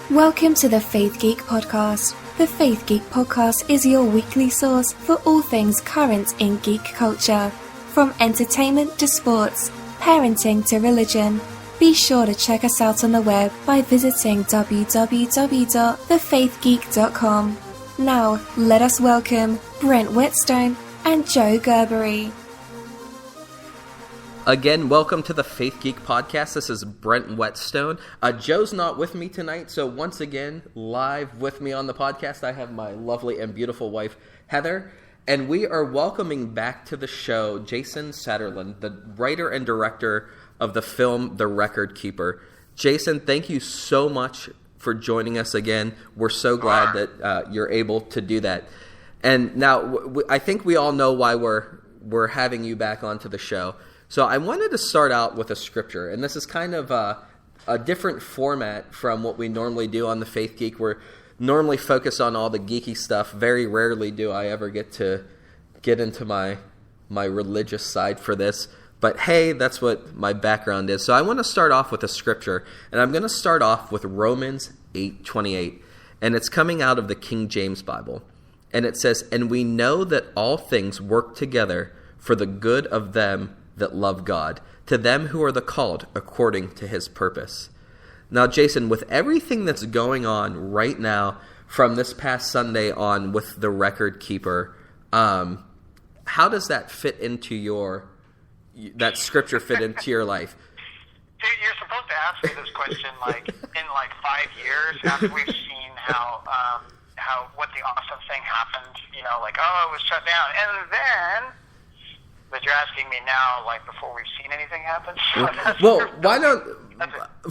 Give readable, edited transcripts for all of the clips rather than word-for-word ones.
Welcome to the Faith Geek Podcast. The Faith Geek Podcast is your weekly source for all things current in geek culture. From entertainment to sports, parenting to religion. Be sure to check us out on the web by visiting www.thefaithgeek.com. Now, let us welcome Brent Whetstone and Joe Gerbery. Again, welcome to the Faith Geek Podcast. This is Brent Whetstone. Joe's not with me tonight, so once again, live with me on the podcast, I have my lovely and beautiful wife, Heather, and we are welcoming back to the show Jason Satterlund, the writer and director of the film The Record Keeper. Jason, thank you so much for joining us again. We're so glad that you're able to do that. And now, I think we all know why we're having you back onto the show. So I wanted to start out with a scripture, and this is kind of a different format from what we normally do on the Faith Geek. We're normally focused on all the geeky stuff. Very rarely do I ever get into my religious side for this. But hey, that's what my background is. So I want to start off with a scripture, and I'm going to start off with Romans 8:28, and it's coming out of the King James Bible. And it says, "And we know that all things work together for the good of them that love God, to them who are the called according to his purpose." Now, Jason, with everything that's going on right now from this past Sunday on with The Record Keeper, how does that fit into that scripture fit into your life? Dude, you're supposed to ask me this question in 5 years after we've seen how what the awesome thing happened, it was shut down. And then, but you're asking me now, before we've seen anything happen? Well, why not,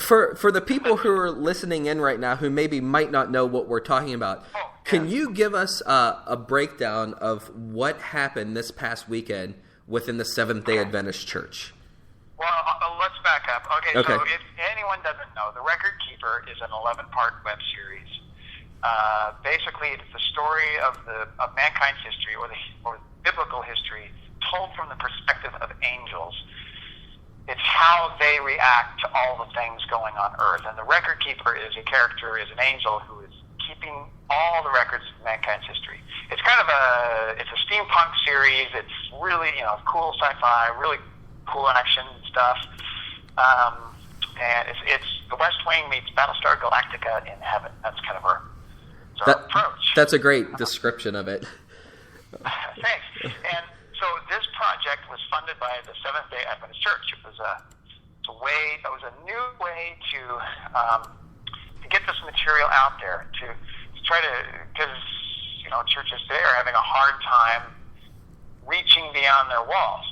for the people who are listening in right now who maybe might not know what we're talking about, can you give us a breakdown of what happened this past weekend within the Seventh-day Adventist Church? Well, let's back up. Okay, so if anyone doesn't know, The Record Keeper is an 11-part web series. Basically, it's the story of mankind's history, or biblical history, told from the perspective of angels. It's how they react to all the things going on Earth. And the Record Keeper is an angel who is keeping all the records of mankind's history. It's kind of it's a steampunk series. It's really, cool sci-fi, really cool action stuff. And it's the West Wing meets Battlestar Galactica in heaven. That's kind of our approach. That's a great description of it. Thanks. And so this project was funded by the Seventh-day Adventist Church. It was a new way to get this material out there, to try to, because churches today are having a hard time reaching beyond their walls,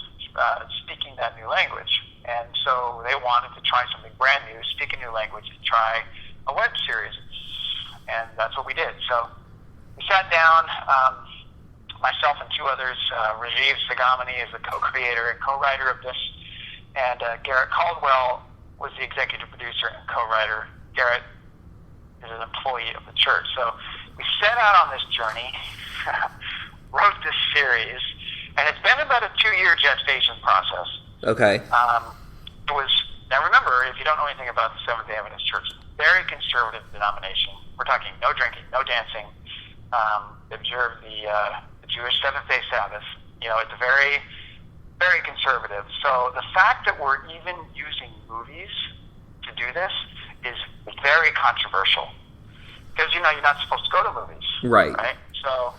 speaking that new language, and so they wanted to try something brand new, speak a new language, and try a web series, and that's what we did. So we sat down. Myself and two others, Rajiv Sagamani is the co-creator and co-writer of this, and Garrett Caldwell was the executive producer and co-writer. Garrett is an employee of the church. So we set out on this journey, wrote this series, and it's been about a 2-year gestation process. Okay. Now remember, if you don't know anything about the Seventh-day Adventist Church, very conservative denomination. We're talking no drinking, no dancing. Observe the Jewish Seventh-day Sabbath. It's very, very conservative. So the fact that we're even using movies to do this is very controversial. Because, you're not supposed to go to movies. Right? So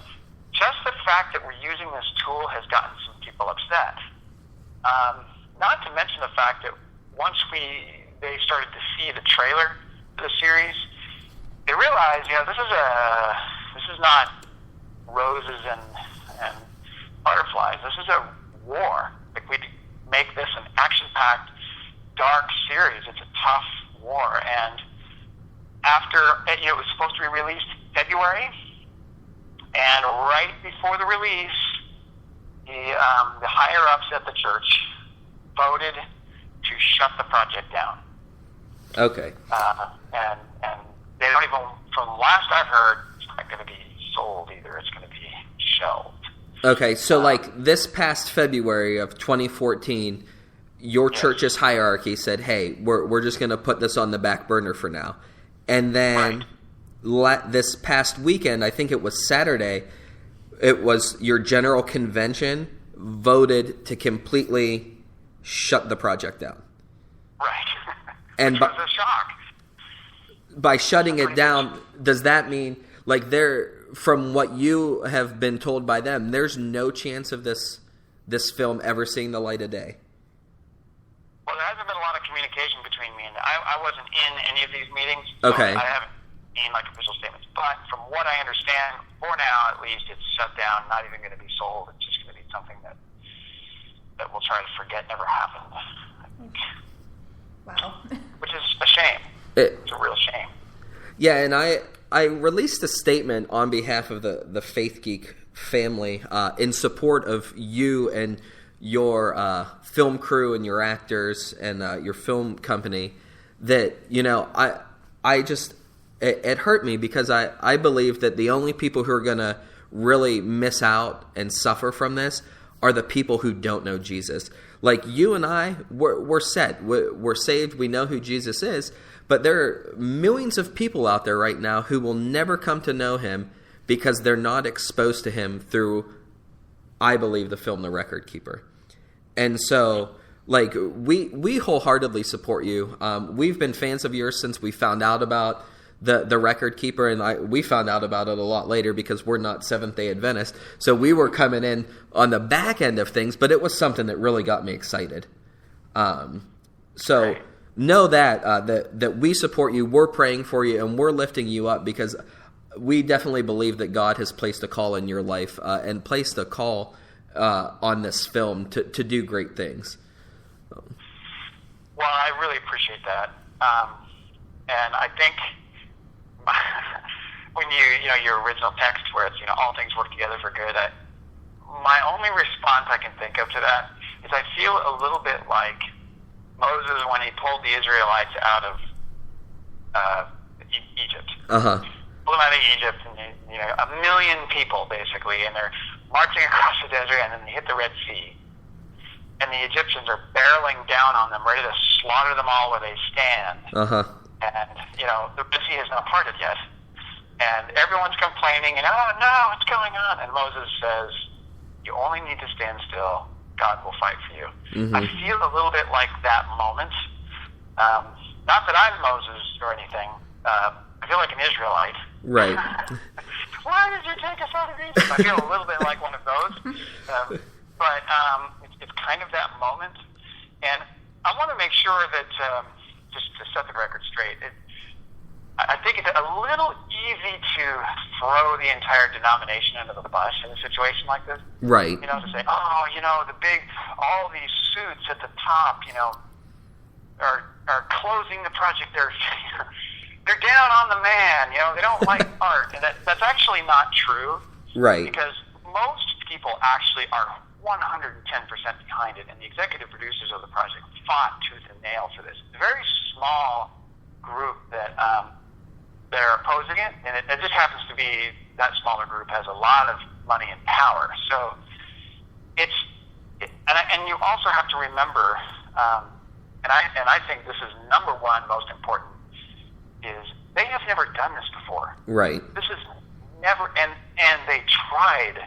just the fact that we're using this tool has gotten some people upset. Not to mention the fact that once they started to see the trailer for the series, they realized, this is not roses and butterflies. This is a war. We make this an action-packed, dark series. It's a tough war. And after it was supposed to be released February, and right before the release, the higher-ups at the church voted to shut the project down. Okay. And they don't even, from last I've heard, it's not going to be sold either. It's going to be shelved. Okay, so this past February of 2014, your church's hierarchy said, hey, we're just going to put this on the back burner for now. And then this past weekend, I think it was Saturday, it was your general convention voted to completely shut the project down. Right. And Which was a shock. By shutting it down, does that mean, like, from what you have been told by them, there's no chance of this film ever seeing the light of day? Well, there hasn't been a lot of communication between me and I wasn't in any of these meetings. Okay. So I haven't seen like official statements. But from what I understand, for now at least, it's shut down, not even going to be sold. It's just going to be something that we'll try to forget never happened. I think. Wow. Which is a shame. It's a real shame. Yeah, and I released a statement on behalf of the Faith Geek family in support of you and your film crew and your actors and your film company, that, you know, I just, it hurt me because I believe that the only people who are going to really miss out and suffer from this are the people who don't know Jesus. Like you and I, we're set. We're saved. We know who Jesus is. But there are millions of people out there right now who will never come to know him because they're not exposed to him through, I believe, the film The Record Keeper. And so, like, we wholeheartedly support you. We've been fans of yours since we found out about the Record Keeper, and we found out about it a lot later because we're not Seventh-day Adventist. So we were coming in on the back end of things, but it was something that really got me excited. So know that we support you, we're praying for you, and we're lifting you up because we definitely believe that God has placed a call in your life and placed a call on this film to do great things. Well, I really appreciate that. And I think when you know, your original text where it's, you know, all things work together for good, my only response I can think of to that is I feel a little bit like Moses when he pulled the Israelites out of Egypt. Uh-huh. Pulled them out of Egypt, and you know, 1 million people basically, and they're marching across the desert, and then they hit the Red Sea, and the Egyptians are barreling down on them, ready to slaughter them all where they stand. Uh-huh. And you know, the Red Sea has not parted yet, and everyone's complaining, and oh no, what's going on? And Moses says, "You only need to stand still. God will fight for you." Mm-hmm. I feel a little bit like that moment. Not that I'm Moses or anything. I feel like an Israelite. Right. Why did you take us out of Egypt? I feel a little bit like one of those. But it's kind of that moment. And I want to make sure that, just to set the record straight, I think it's a little easy to throw the entire denomination under the bus in a situation like this. Right. You know, to say, oh, you know, all these suits at the top, you know, are closing the project. They're down on the man. You know, they don't like art, and that's actually not true. Right. Because most people actually are 110% behind it, and the executive producers of the project fought tooth and nail for this. It's a very small group that are opposing it, and it just happens to be that smaller group has a lot of money and power. So and you also have to remember, and I think this is number one most important, is they have never done this before. Right. This is never, and they tried,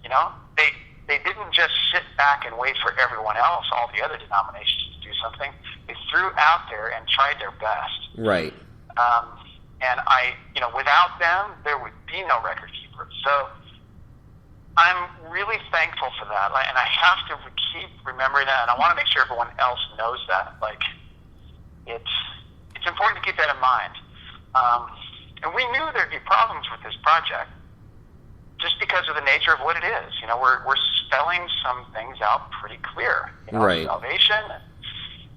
you know, they didn't just sit back and wait for everyone else, all the other denominations to do something. They threw out there and tried their best. Right. And you know, without them, there would be no Record Keeper. So I'm really thankful for that, and I have to keep remembering that, and I want to make sure everyone else knows that. Like, it's important to keep that in mind. And we knew there'd be problems with this project just because of the nature of what it is. You know, we're spelling some things out pretty clear. You know, right. Salvation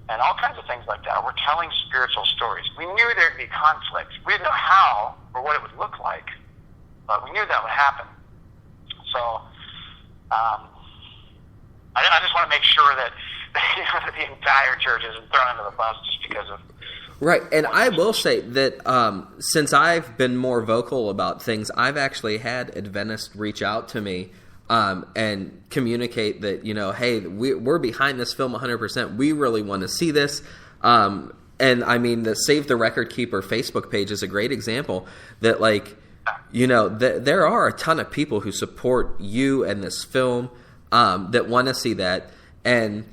and all kinds of things like that. We're telling spiritual stories. We knew there'd be conflict. We didn't know how or what it would look like, but we knew that would happen. So I just want to make sure that, you know, that the entire church isn't thrown under the bus just because of... Right, and I will say that since I've been more vocal about things, I've actually had Adventists reach out to me and communicate that, you know, hey, we're behind this film 100%. We really want to see this. And And I mean, the Save the Record Keeper Facebook page is a great example that, like, you know, there are a ton of people who support you and this film that want to see that. And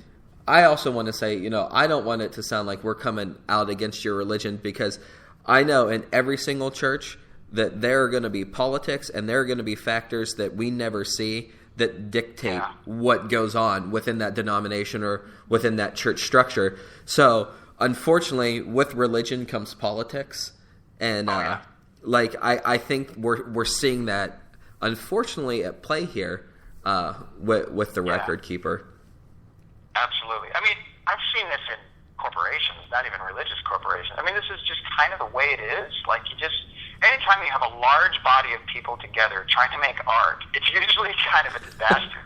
I also want to say, you know, I don't want it to sound like we're coming out against your religion, because I know in every single church that there are going to be politics and there are going to be factors that we never see that dictate what goes on within that denomination or within that church structure. So, unfortunately, with religion comes politics, and like I think we're seeing that, unfortunately, at play here with the Record Keeper. Absolutely. I mean, I've seen this in corporations, not even religious corporations. I mean, this is just kind of the way it is. Like, anytime you have a large body of people together trying to make art, it's usually kind of a disaster.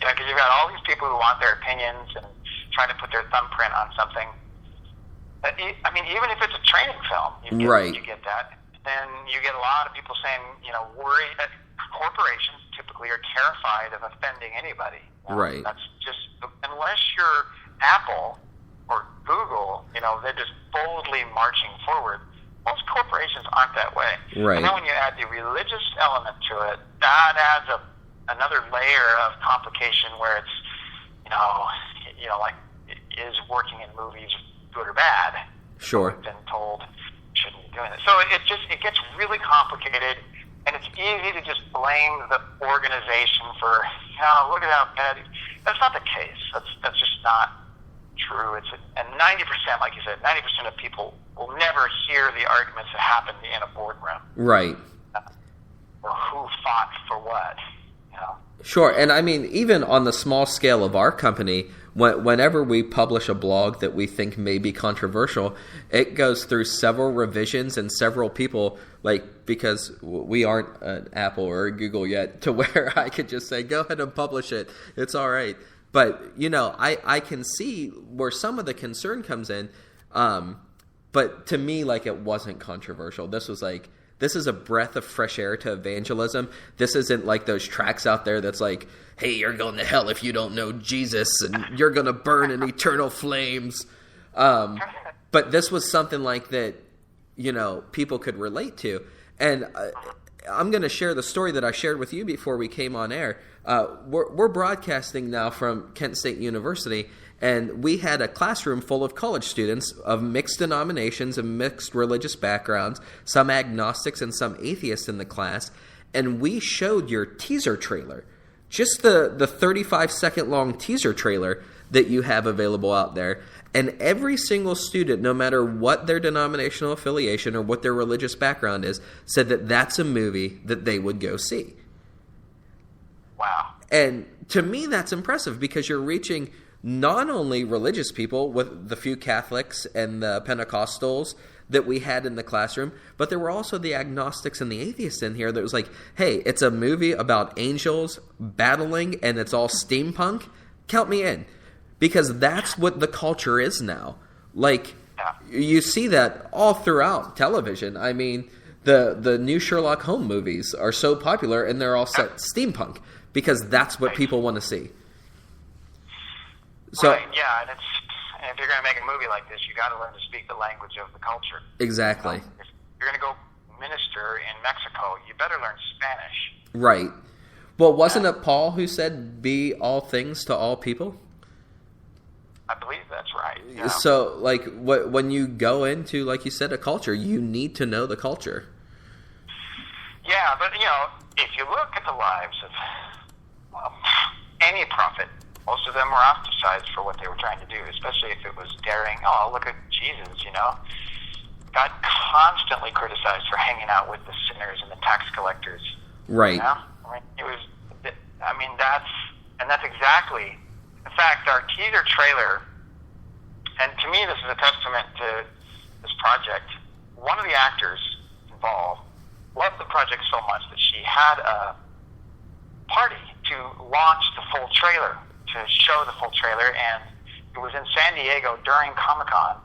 You know, because you've got all these people who want their opinions and trying to put their thumbprint on something. I mean, even if it's a training film, you get that. Then you get a lot of people saying, you know, worry that corporations typically are terrified of offending anybody. Right. That's just, unless you're Apple or Google, you know, they're just boldly marching forward. Most corporations aren't that way. Right. And then when you add the religious element to it, that adds another layer of complication where it's, you know, like, is working in movies good or bad? Sure. We've been told shouldn't be doing it. So it gets really complicated, and it's easy to just blame the organization for, look at how bad. That's not the case. That's just not true. And 90%, like you said, 90% of people will never hear the arguments that happen in a boardroom. Right. Or who fought for what. You know. Sure, and I mean, even on the small scale of our company, whenever we publish a blog that we think may be controversial, it goes through several revisions and several people, like, because we aren't an Apple or a Google yet, to where I could just say, go ahead and publish it. It's all right. But, you know, I can see where some of the concern comes in. But to me, like, it wasn't controversial. This was like, this is a breath of fresh air to evangelism. This isn't like those tracks out there that's like, hey, you're going to hell if you don't know Jesus, and you're going to burn in eternal flames. But this was something like that, you know, people could relate to. And I'm going to share the story that I shared with you before we came on air. We're broadcasting now from Kent State University, and we had a classroom full of college students of mixed denominations and mixed religious backgrounds, some agnostics and some atheists in the class, and we showed your teaser trailer, just the 35-second long teaser trailer that you have available out there. And every single student, no matter what their denominational affiliation or what their religious background is, said that that's a movie that they would go see. Wow. And to me, that's impressive, because you're reaching not only religious people with the few Catholics and the Pentecostals that we had in the classroom, but there were also the agnostics and the atheists in here that was like, hey, it's a movie about angels battling and it's all steampunk. Count me in. Because that's what the culture is now. Like, you see that all throughout television. I mean, the new Sherlock Holmes movies are so popular, and they're all set steampunk, because that's what people want to see. So, right, yeah, and if you're going to make a movie like this, you got to learn to speak the language of the culture. Exactly. If you're going to go minister in Mexico, you better learn Spanish. Right. Well, wasn't it Paul who said, be all things to all people? I believe that's right. Yeah. So, like, when you go into, like you said, a culture, you need to know the culture. Yeah, but, you know, if you look at the lives of any prophet, most of them were ostracized for what they were trying to do, especially if it was daring. Oh, look at Jesus, you know. Got constantly criticized for hanging out with the sinners and the tax collectors. Right. You know? That's exactly. In fact, our teaser trailer, and to me this is a testament to this project, one of the actors involved loved the project so much that she had a party to launch the full trailer, to show the full trailer, and it was in San Diego during Comic-Con,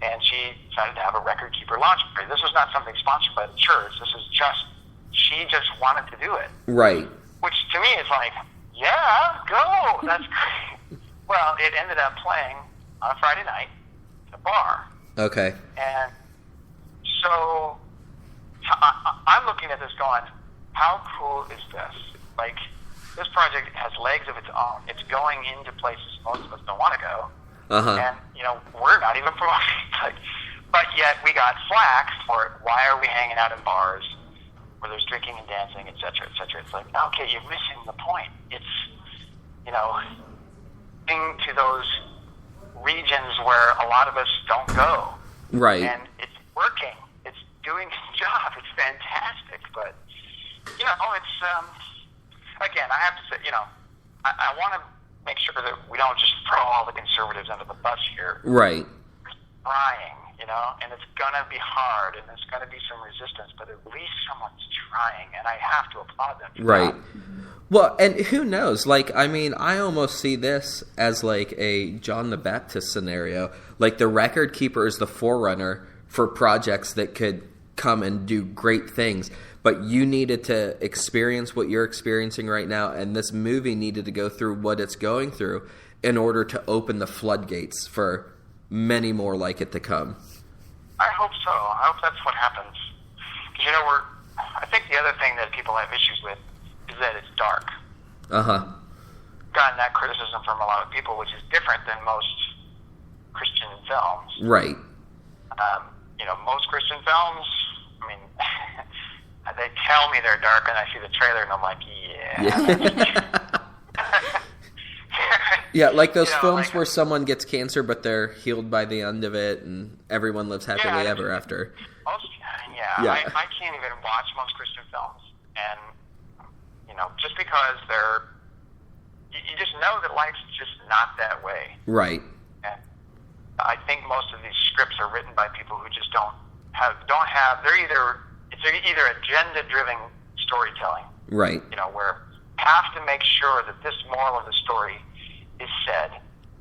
and she decided to have a Record Keeper launch party. This was not something sponsored by the church. This is just, she just wanted to do it. Right. Which to me is like, yeah, go. That's great. Well, it ended up playing on a Friday night at a bar. Okay. And so I'm looking at this going, how cool is this? Like, this project has legs of its own. It's going into places most of us don't want to go. And, we're not even promoting. But yet we got flack for it. Why are we hanging out in bars where there's drinking and dancing, et cetera, et cetera? It's like, okay, you're missing the point. It's, to those regions where a lot of us don't go. Right. And it's working. It's doing its job. It's fantastic. But, it's, again, I have to say, I want to make sure that we don't just throw all the conservatives under the bus here. Right. Trying, and it's going to be hard, and there's going to be some resistance, but at least someone's trying, and I have to applaud them for right. that. Well, and who knows? I almost see this as like a John the Baptist scenario. Like, the Record Keeper is the forerunner for projects that could come and do great things, but you needed to experience what you're experiencing right now, and this movie needed to go through what it's going through in order to open the floodgates for many more like it to come. I hope so. I hope that's what happens. Because, I think the other thing that people have issues with is that it's dark. Gotten that criticism from a lot of people, which is different than most Christian films. Right. Most Christian films, they tell me they're dark, and I see the trailer, and I'm like, yeah, like those films where someone gets cancer, but they're healed by the end of it, and everyone lives happily ever after. I can't even watch most Christian films, and just because you just know that life's just not that way. Right. And I think most of these scripts are written by people who just don't have. It's either agenda-driven storytelling. Right. Where have to make sure that this moral of the story is said.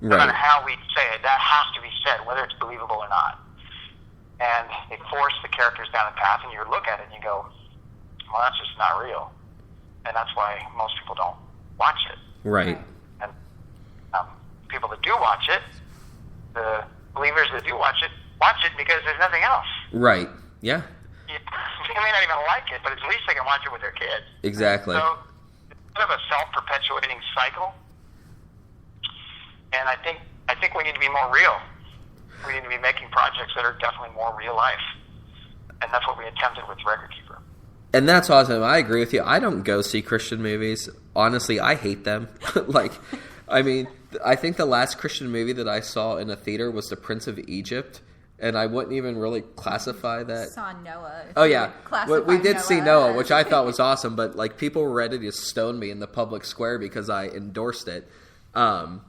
Right. No matter how we say it, that has to be said, whether it's believable or not. And they force the characters down a path, and you look at it and you go, well, that's just not real. And that's why most people don't watch it. Right. And people that do watch it, the believers that do watch it because there's nothing else. Right. Yeah. They may not even like it, but at least they can watch it with their kids. Exactly. So it's sort of a self-perpetuating cycle. And I think we need to be more real. We need to be making projects that are definitely more real life. And that's what we attempted with Record Keeper. And that's awesome. I agree with you. I don't go see Christian movies. Honestly, I hate them. I think the last Christian movie that I saw in a theater was The Prince of Egypt. And I wouldn't even really classify that. Saw Noah. Oh, yeah. We did see Noah, which I thought was awesome. But, people were ready to stone me in the public square because I endorsed it. I'm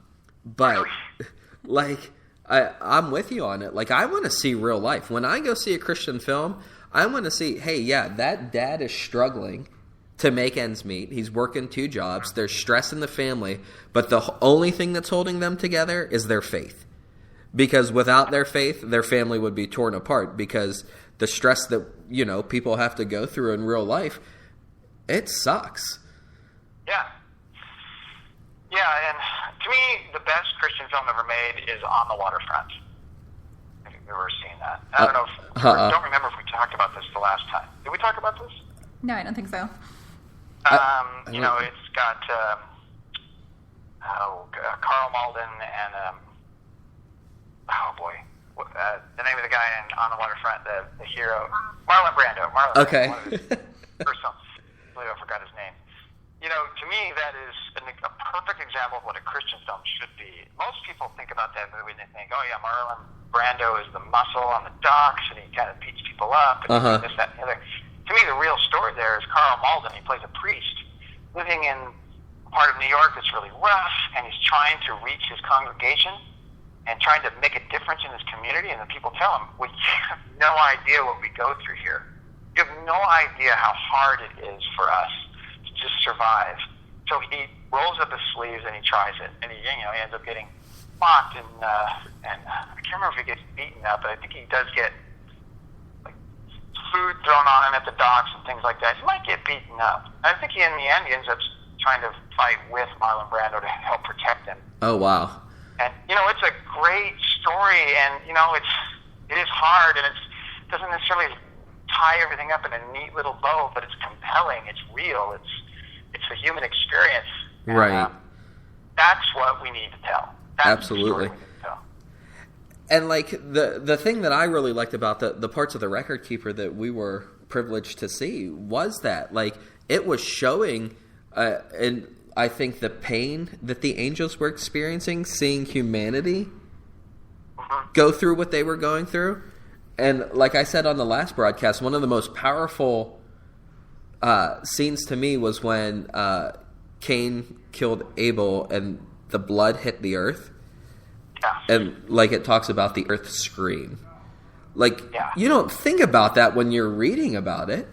with you on it. I want to see real life. When I go see a Christian film, I want to see, hey, yeah, that dad is struggling to make ends meet. He's working 2 jobs. There's stress in the family. But the only thing that's holding them together is their faith. Because without their faith, their family would be torn apart. Because the stress that, people have to go through in real life, it sucks. Yeah. Yeah, and to me, the best Christian film ever made is On the Waterfront. If you've ever seen that. I don't know I don't remember if we talked about this the last time. Did we talk about this? No, I don't think so. It's got Carl Malden and the name of the guy in On the Waterfront, the hero, Marlon Brando. Okay. I forgot his name. To me, that is a perfect example of what a Christian film should be. Most people think about that movie and they think, oh, yeah, Marlon Brando is the muscle on the docks and he kind of beats people up and this, that, and the other. To me, the real story there is Carl Malden. He plays a priest living in a part of New York that's really rough, and he's trying to reach his congregation and trying to make a difference in his community, and the people tell him, well, you have no idea what we go through here. You have no idea how hard it is for us to just survive. So he rolls up his sleeves and he tries it, and he ends up getting mocked, and I can't remember if he gets beaten up, but I think he does get food thrown on him at the docks and things like that. He might get beaten up. I think in the end he ends up trying to fight with Marlon Brando to help protect him. Oh, wow. And, it's a great story, and, it's it is hard, and it doesn't necessarily tie everything up in a neat little bow, but it's compelling, it's real, it's the human experience. Right. That's what we need to tell. That's Absolutely. The story we need to tell. And like the thing that I really liked about the parts of the Record Keeper that we were privileged to see was that like it was showing, and I think the pain that the angels were experiencing, seeing humanity go through what they were going through. And like I said on the last broadcast, one of the most powerful scenes to me was when Cain killed Abel and the blood hit the earth. Yeah. And like it talks about the earth scream. Like yeah. You don't think about that when you're reading about it.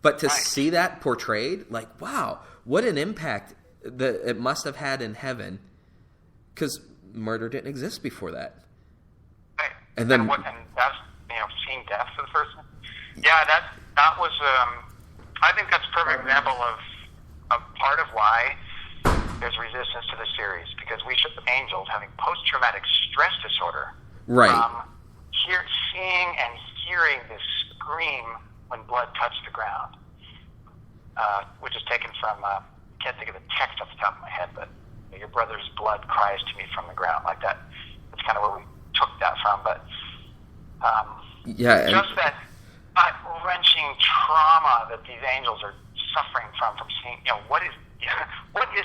But to see that portrayed, like, wow, what an impact that it must have had in heaven. Because murder didn't exist before that. Right. And then, and that's, seeing death for the first time. Yeah, that was. I think that's a perfect example of part of why there's resistance to the series, because we show angels having post-traumatic stress disorder. Right. Seeing and hearing this scream when blood touched the ground, which is taken from. Can't think of the text off the top of my head, but your brother's blood cries to me from the ground, like that. That's kind of where we took that from, but. Just that gut-wrenching trauma that these angels are suffering from seeing, what is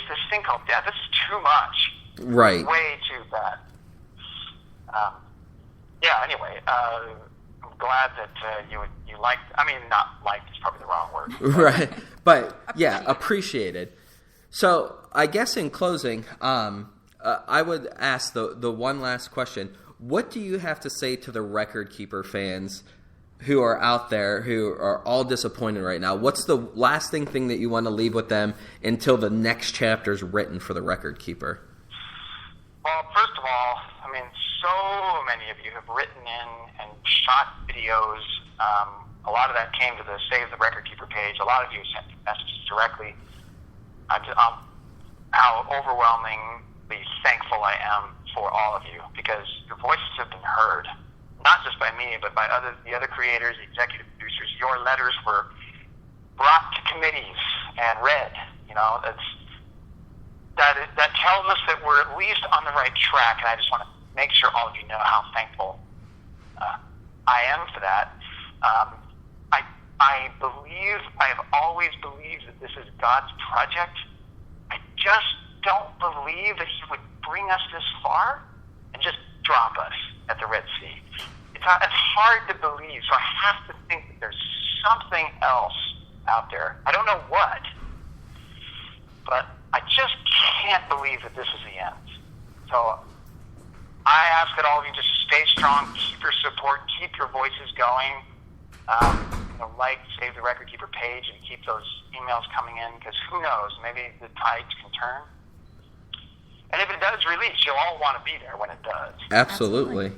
this thing called death? This is too much. Right. Way too bad. Anyway, I'm glad that you liked, not liked is probably the wrong word. Right. But, yeah, appreciated. So, I guess in closing, I would ask the one last question. What do you have to say to the Record Keeper fans who are out there who are all disappointed right now? What's the lasting thing that you want to leave with them until the next chapter is written for the Record Keeper? Well, first of all, so many of you have written in and shot videos. A lot of that came to the Save the Record Keeper page. A lot of you sent messages directly. How overwhelmingly thankful I am for all of you, because your voices have been heard, not just by me, but by the other creators, the executive producers. Your letters were brought to committees and read. That tells us that we're at least on the right track, and I just want to make sure all of you know how thankful I am for that. I have always believed that this is God's project. I just don't believe that He would bring us this far and just drop us at the Red Sea. It's hard to believe, so I have to think that there's something else out there. I don't know what, but I just can't believe that this is the end. So I ask that all of you just stay strong, keep your support, keep your voices going. Save the Record Keeper page and keep those emails coming in, because who knows, maybe the tides can turn. And if it does release, you'll all want to be there when it does. Absolutely.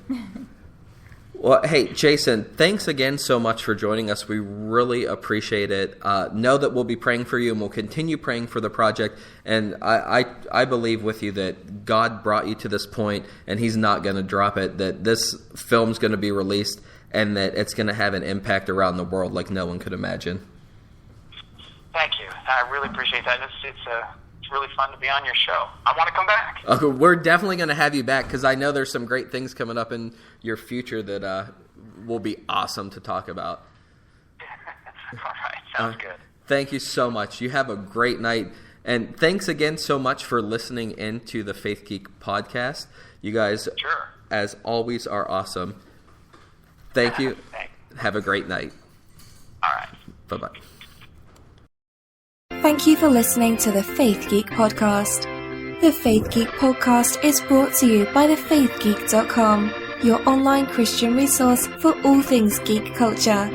Well, hey, Jason, thanks again so much for joining us. We really appreciate it. Know that we'll be praying for you, and we'll continue praying for the project. And I believe with you that God brought you to this point, and He's not going to drop it, that this film's going to be released, and that it's going to have an impact around the world like no one could imagine. Thank you. I really appreciate that. It's really fun to be on your show. I want to come back. We're definitely going to have you back, because I know there's some great things coming up in your future that will be awesome to talk about. All right. Sounds good. Thank you so much. You have a great night. And thanks again so much for listening in to the Faith Geek Podcast. You guys, as always, are awesome. Thank you. Thanks. Have a great night. All right. Bye-bye. Thank you for listening to the Faith Geek Podcast. The Faith Geek Podcast is brought to you by thefaithgeek.com, your online Christian resource for all things geek culture.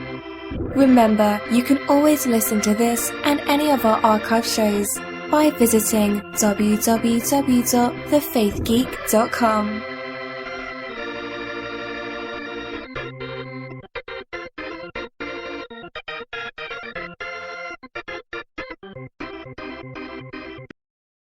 Remember, you can always listen to this and any of our archive shows by visiting www.thefaithgeek.com.